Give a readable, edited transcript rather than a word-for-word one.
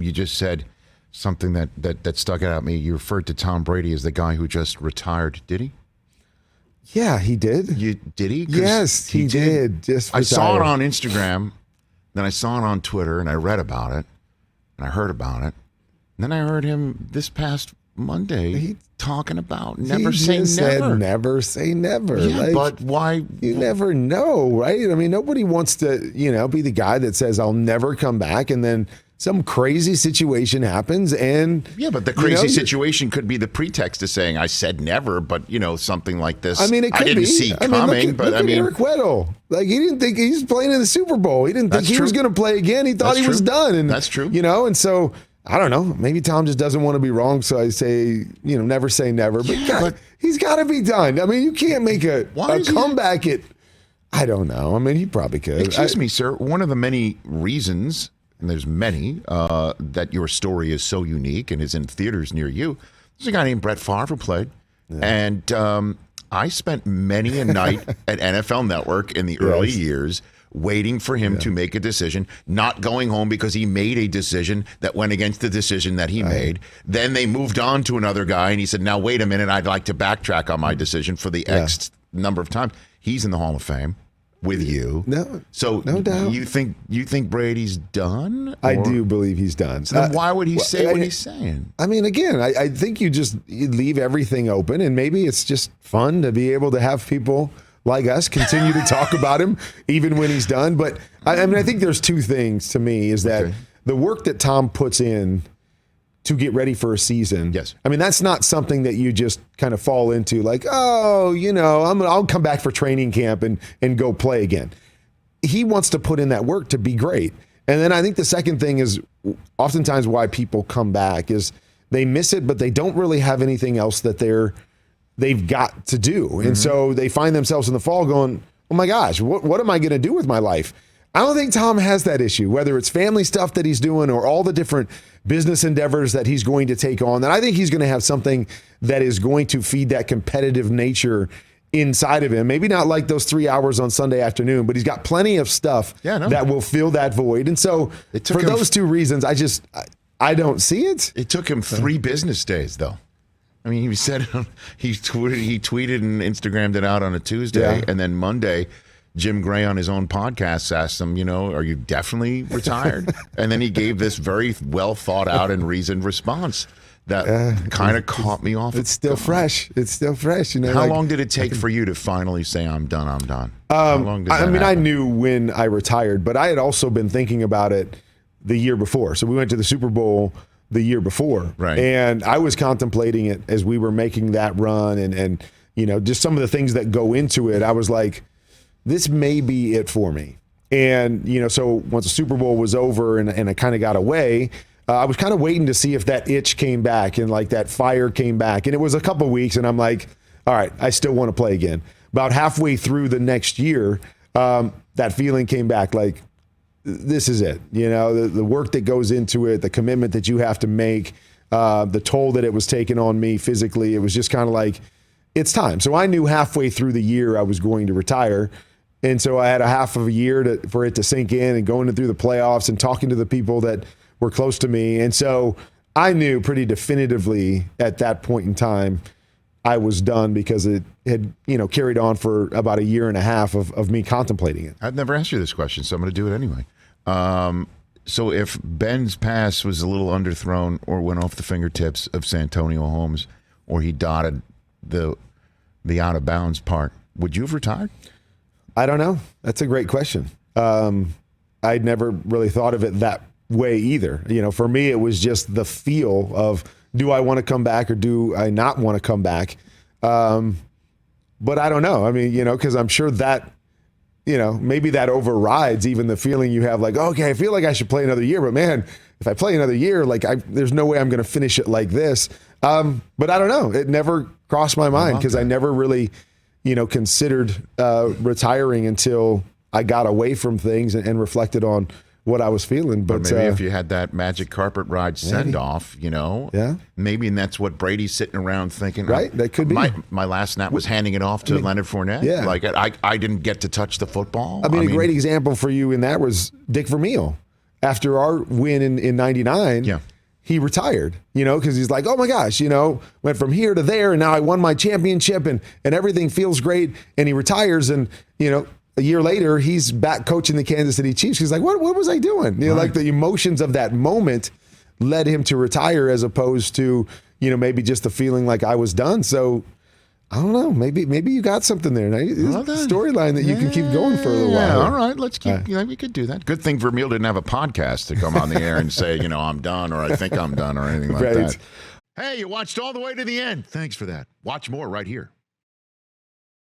you just said something that stuck out at me. You referred to Tom Brady as the guy who just retired. Did he? Yeah, he did. Did he? Yes, he did. Just I saw it on Instagram, then I saw it on Twitter, and I read about it, and I heard about it. And then I heard him this past Monday talking about never say never. Said never say never. Yeah, but why? You never know, right? I mean, nobody wants to, be the guy that says, I'll never come back, and then some crazy situation happens, and yeah, but the crazy situation could be the pretext to saying I said never, but something like this. I mean, it could I didn't be. see coming. Look at Eric Weddle. Like, he didn't think he's playing in the Super Bowl. He didn't think he was going to play again. He thought he was done, and that's true. And so I don't know. Maybe Tom just doesn't want to be wrong, so I say never say never. But, he's got to be done. I mean, you can't make a comeback at. I don't know. I mean, he probably could. Excuse me, sir. One of the many reasons. And there's many, that your story is so unique and is in theaters near you. There's a guy named Brett Favre who played. Yeah. And I spent many a night at NFL Network in the early years waiting for him to make a decision, not going home because he made a decision that went against the decision that he made. Then they moved on to another guy, and he said, now, wait a minute, I'd like to backtrack on my decision for the X number of times. He's in the Hall of Fame. With you, no doubt. You think Brady's done? I do believe he's done. So then why would he say what he's saying? I mean, again, I think you leave everything open, and maybe it's just fun to be able to have people like us continue to talk about him even when he's done. But I mean, I think there's two things to me: is that the work that Tom puts in to get ready for a season. Yes. I mean, that's not something that you just kind of fall into like, I'll come back for training camp and go play again. He wants to put in that work to be great. And then I think the second thing is oftentimes why people come back is they miss it, but they don't really have anything else that they've got to do. Mm-hmm. And so they find themselves in the fall going, oh my gosh, what am I going to do with my life? I don't think Tom has that issue, whether it's family stuff that he's doing or all the different business endeavors that he's going to take on. And I think he's going to have something that is going to feed that competitive nature inside of him. Maybe not like those 3 hours on Sunday afternoon, but he's got plenty of stuff that will fill that void. And so for those two reasons, I don't see it. It took him 3 business days, though. I mean, he said he tweeted and Instagrammed it out on a Tuesday, and then Monday, Jim Gray on his own podcast asked him, are you definitely retired? And then he gave this very well thought out and reasoned response that kind of caught me off. It's still fresh. It's still fresh. How long did it take for you to finally say, I'm done? How long did that happen? I knew when I retired, but I had also been thinking about it the year before. So we went to the Super Bowl the year before. Right. And I was contemplating it as we were making that run and just some of the things that go into it. I was like, this may be it for me. And, so once the Super Bowl was over and I kind of got away, I was kind of waiting to see if that itch came back and like that fire came back. And it was a couple of weeks and I'm like, all right, I still want to play again. About halfway through the next year, that feeling came back like, this is it. The work that goes into it, the commitment that you have to make, the toll that it was taking on me physically, it was just kind of like, it's time. So I knew halfway through the year I was going to retire. And so I had a half of a year for it to sink in and going through the playoffs and talking to the people that were close to me. And so I knew pretty definitively at that point in time I was done because it had, carried on for about a year and a half of me contemplating it. I'd never asked you this question, so I'm going to do it anyway. So if Ben's pass was a little underthrown or went off the fingertips of Santonio Holmes or he dotted the out of bounds part, would you have retired? I don't know. That's a great question. I'd never really thought of it that way either. For me, it was just the feel of, do I want to come back or do I not want to come back? But I don't know. I mean, because I'm sure that, maybe that overrides even the feeling you have like, okay, I feel like I should play another year, but man, if I play another year, like there's no way I'm going to finish it like this. But I don't know. It never crossed my mind because I never really, considered retiring until I got away from things and reflected on what I was feeling. But maybe if you had that magic carpet ride send off, maybe, and that's what Brady's sitting around thinking. Right, that could be. My last snap was handing it off to Leonard Fournette. Yeah. Like I didn't get to touch the football. I mean, a great example for you in that was Dick Vermeil. after our win in 99, Yeah. he retired, because he's like, oh my gosh, went from here to there, and now I won my championship, and everything feels great. And he retires, and a year later he's back coaching the Kansas City Chiefs. He's like, what was I doing? Like the emotions of that moment led him to retire, as opposed to maybe just the feeling like I was done. So I don't know. Maybe you got something there. Storyline that you can keep going for a little while. Yeah, all right. Let's keep. We could do that. Good thing Vermeil didn't have a podcast to come on the air and say, I'm done, or I think I'm done, or anything like that. Hey, you watched all the way to the end. Thanks for that. Watch more right here.